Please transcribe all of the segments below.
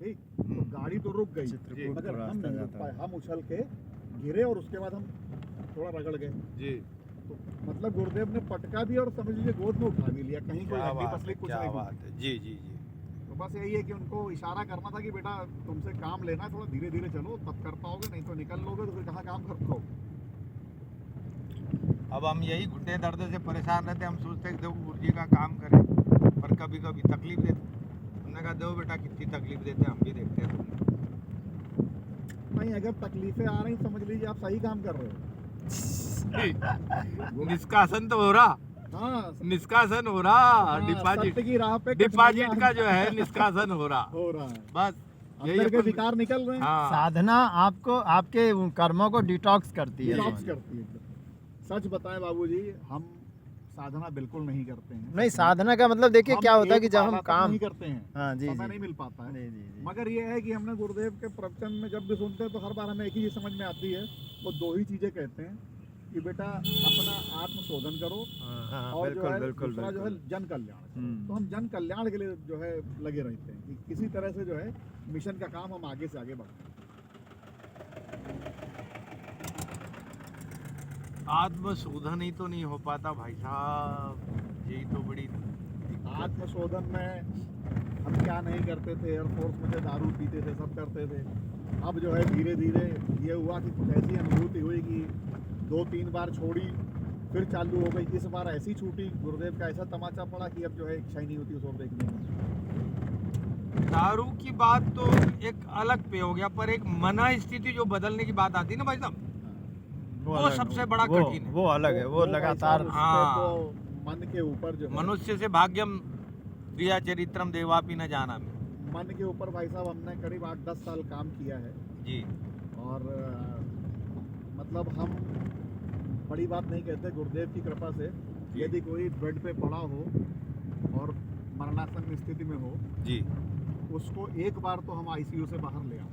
ठीक, तो गाड़ी तो रुक गई, मगर हम नहीं रुक पाए, हम उछल के गिरे और उसके बाद हम थोड़ा रगड़ गए जी। तो मतलब गुरुदेव ने पटका भी और समझ लीजिए गोद में उठा भी लिया, कहीं कोई हड्डी पसली कुछ नहीं हुई। जी जी जी। तो बस यही है कि उनको इशारा करना था कि बेटा तुमसे काम लेना, थोड़ा धीरे धीरे चलो तब कर पाओगे, नहीं तो निकल लोगे तो फिर कहाँ काम कर पाओगे। अब हम यही घुटने दर्द से परेशान रहते, हम सोचते हैं कि देखो गुरुजी का काम करें, पर कभी कभी तकलीफ देते। हमने कहा दो बेटा कितनी तकलीफ देते हम भी देखते हैं तुमने। नहीं, अगर तकलीफें आ रही समझ लीजिए आप सही काम कर रहे हो। निष्कासन तो हो रहा, हाँ, निष्कासन हो रहा, डिपॉजिट सत्य की राह पे डिपॉजिट का जो है निष्कासन हो रहा है, बस अंदर के विकार निकल रहे हैं। हाँ। साधना आपको आपके कर्मों को डिटॉक्स करती है। डिटॉक्स करती है। सच बताएं बाबूजी, हम साधना बिल्कुल नहीं करते हैं। नहीं, साधना का मतलब देखिए क्या होता है कि जब हम काम नहीं करते हैं, हाँ जी समय जी नहीं मिल पाता है। जी जी। मगर ये है कि हमने गुरुदेव के प्रवचन में जब भी सुनते हैं तो हर बार हमें एक ही चीज समझ में आती है, वो दो ही चीजें कहते हैं कि बेटा अपना आत्मशोधन करो और जो है दूसरा जो है जन कल्याण। तो हम जन कल्याण के लिए जो है लगे रहते हैं कि किसी तरह से जो है मिशन का काम हम आगे से आगे बढ़ाएं। आत्मशोधन ही तो नहीं हो पाता भाई साहब, यही तो बड़ी आत्मशोधन में हम क्या नहीं करते थे, एयरफोर्स में दारू पीते थे, सब करते थे। अब जो है धीरे धीरे ये हुआ कि कुछ ऐसी अनुभूति हुई कि 2-3 बार छोड़ी, फिर चालू हो गई, इस बार ऐसी छूटी, गुरुदेव का ऐसा तमाचा पड़ा कि अब जो है इच्छा ही नहीं होती उस ओर देखने की। दारू की बात तो एक अलग पे हो गया, पर एक मना स्थिति जो बदलने की बात आती है ना भाई साहब, वो सबसे बड़ा कठिन है। वो अलग है, वो लगातार। हाँ, तो मन के ऊपर जो मनुष्य से भाग्यम दिया चरित्रम देवापि न जाना में, मन के ऊपर भाई साहब हमने करीब 8-10 साल काम किया है जी। और मतलब हम बड़ी बात नहीं कहते, गुरुदेव की कृपा से यदि कोई बेड पे पड़ा हो और मरणासन स्थिति में हो जी, उसको एक बार तो हम आईसीयू से बाहर ले आए।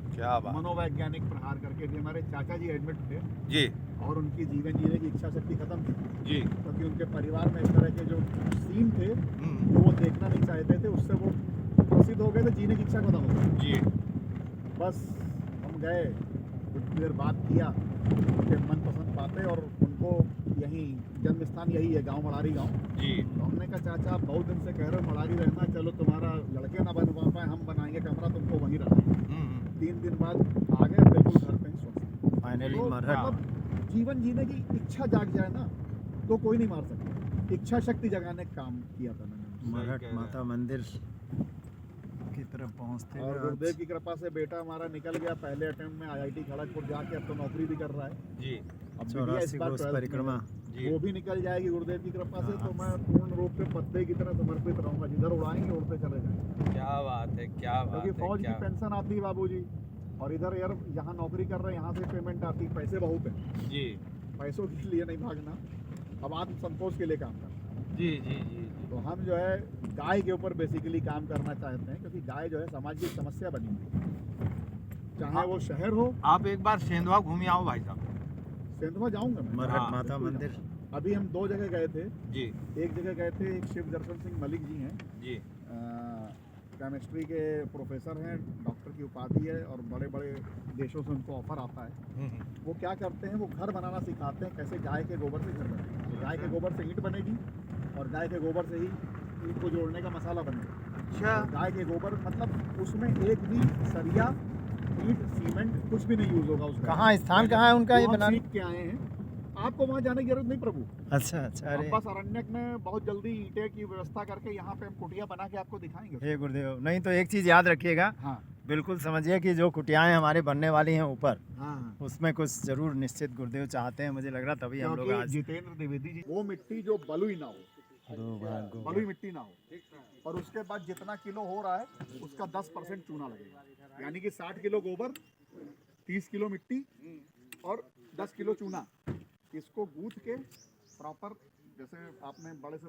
क्या बात। मनोवैज्ञानिक प्रहार करके जो हमारे चाचा जी एडमिट थे जी और उनकी जीवन जीने की इच्छा शक्ति खत्म थी जी, क्योंकि उनके परिवार में इस तरह के जो सीन थे जो वो देखना नहीं चाहते थे, उससे वो प्रसिद्ध हो गए थे, जीने की इच्छा खत्म हो गई जी। बस हम गए, कुछ देर बात किया, उनके मनपसंद बातें, और उनको यहीं जन्म स्थान यही है, गांव मड़ारी गांव जी। तो हमने कहा चाचा आप बहुत दिन से कह रहे हो मड़ारी रहना, चलो तुम्हारा लड़के ना बन पाए, हम बनाएंगे कमरा, तुमको वहीं रहना। 3 दिन बाद आ गए, बिल्कुल घर पे स्वस्थ। फाइनली तो मरहट। मतलब जीवन जीने की इच्छा जाग जाए ना तो कोई नहीं मार सकता। इच्छा शक्ति जगाने का काम किया था मैंने। मरहट माता मंदिर की तरफ पहुंचते और गुरुदेव की कृपा से बेटा हमारा निकल गया पहले अटेम्प्ट में IIT खड़गपुर जाके, अब तो नौकरी भी कर रहा है जी। अब 84 कोस परिक्रमा वो भी निकल जाएगी गुरुदेव की कृपा से। तो मैं पूर्ण रूप से पत्ते की तरह समर्पित रहूंगा, जिधर उड़ाएंगे उड़ते चले जाएंगे। क्या बात है, क्या बात है। क्योंकि फौज की पेंशन आती है बाबूजी, और इधर यार यहाँ नौकरी कर रहे हैं, यहाँ से पेमेंट आती, पैसे बहुत है जी पैसों के लिए नहीं भागना, अब आत्म संतोष के लिए काम करना। जी जी जी। तो हम जो है गाय के ऊपर बेसिकली काम करना चाहते हैं, क्योंकि गाय जो है समाज की समस्या बनी हुई है, चाहे वो शहर हो। आप एक बार सेंधवा घूम आओ भाई साहब। सेंधवा जाऊंगा मैं। मरहट माता मंदिर। अभी हम 2 जगह गए थे जी एक जगह गए थे, एक शिव दर्शन सिंह मलिक जी हैं, जी। केमिस्ट्री के प्रोफेसर हैं, डॉक्टर की उपाधि है और बड़े बड़े देशों से उनको ऑफर आता है। वो क्या करते हैं, वो घर बनाना सिखाते हैं, कैसे गाय के गोबर से घर बनेगा। तो गाय के गोबर से ईंट बनेगी और गाय के गोबर से ही ईंट को जोड़ने का मसाला बनेगा। अच्छा। तो गाय के गोबर मतलब उसमें एक भी सरिया, ईंट, सीमेंट कुछ भी नहीं यूज होगा उसका। कहाँ स्थान कहाँ है उनका ये बनाने? सीख के आए हैं, आपको वहाँ जाने की जरूरत नहीं प्रभु। अच्छा अच्छा। अरे बस अरण्यक में बहुत जल्दी ईंटे की व्यवस्था करके यहाँ पे हम कुटिया बना के आपको दिखाएंगे। हे गुरुदेव, नहीं तो एक चीज़ याद रखिएगा, हाँ बिल्कुल समझिए कि जो कुटियाएं हमारी बनने वाली हैं ऊपर, हाँ, उसमें कुछ जरूर निश्चित गुरुदेव चाहते हैं, मुझे लग रहा तभी हम लोग आज जितेंद्र द्विवेदी जी, वो मिट्टी जो बलुई ना हो, बलुई मिट्टी ना हो, और उसके बाद जितना किलो हो रहा है उसका 10% चूना लगेगा, यानी कि 60 किलो गोबर, 30 किलो मिट्टी और 10 किलो चूना। इसको गूंथ के प्रॉपर, जैसे आपने बड़े से